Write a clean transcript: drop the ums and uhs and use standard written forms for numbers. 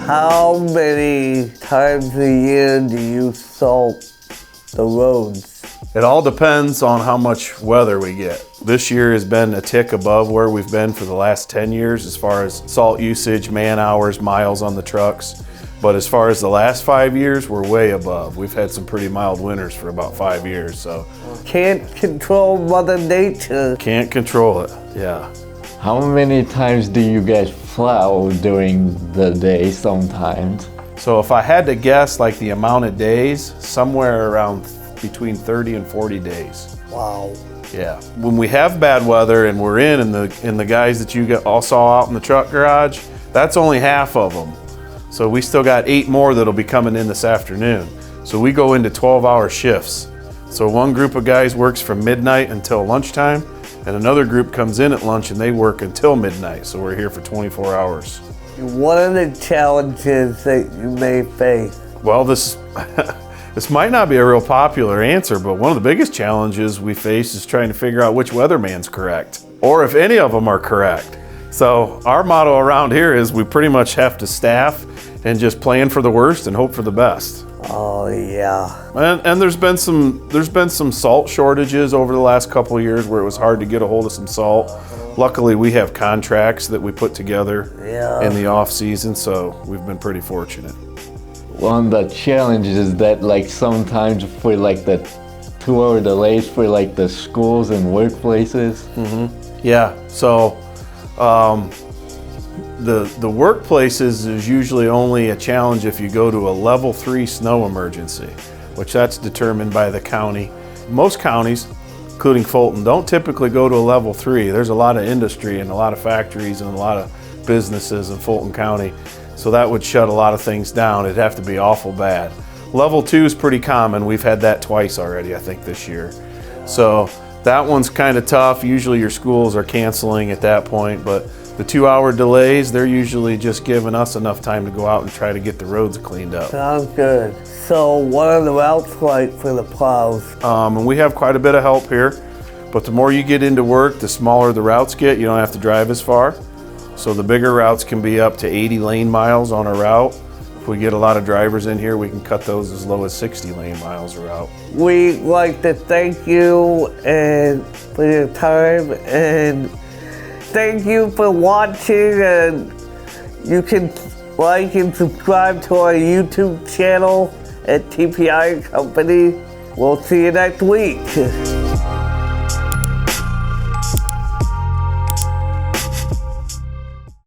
How many times a year do you salt the roads? It all depends on how much weather we get. This year has been a tick above where we've been for the last 10 years as far as salt usage, man hours, miles on the trucks. But as far as the last 5 years, we're way above. We've had some pretty mild winters for about 5 years, so. Can't control Mother Nature. Can't control it, yeah. How many times do you guys plow during the day sometimes? So if I had to guess like the amount of days, somewhere around between 30 and 40 days. Wow. Yeah. When we have bad weather and we're in the guys that you all saw out in the truck garage, that's only half of them. So we still got 8 more that'll be coming in this afternoon. So we go into 12-hour shifts. So one group of guys works from midnight until lunchtime, and another group comes in at lunch and they work until midnight. So we're here for 24 hours. What are the challenges that you may face? Well, this might not be a real popular answer, but one of the biggest challenges we face is trying to figure out which weatherman's correct, or if any of them are correct. So our motto around here is we pretty much have to staff and just plan for the worst and hope for the best. Oh yeah. And there's been some salt shortages over the last couple of years where it was hard to get a hold of some salt. Luckily, we have contracts that we put together in the off season, so we've been pretty fortunate. One of the challenges is that like sometimes for like the 2-hour delays for like the schools and workplaces. Mm-hmm. Yeah, so the workplaces is usually only a challenge if you go to a level 3 snow emergency, which that's determined by the county. Most counties, including Fulton, don't typically go to a level 3. There's a lot of industry and a lot of factories and a lot of businesses in Fulton County. So that would shut a lot of things down. It'd have to be awful bad. Level 2 is pretty common. We've had that twice already, I think, this year. So that one's kind of tough. Usually your schools are canceling at that point, but the 2-hour delays, they're usually just giving us enough time to go out and try to get the roads cleaned up. Sounds good. So what are the routes like for the plows? And we have quite a bit of help here, but the more you get into work, the smaller the routes get. You don't have to drive as far. So the bigger routes can be up to 80 lane miles on a route. If we get a lot of drivers in here, we can cut those as low as 60 lane miles a route. We'd like to thank you and for your time, and thank you for watching, and you can like and subscribe to our YouTube channel at TPI Company. We'll see you next week.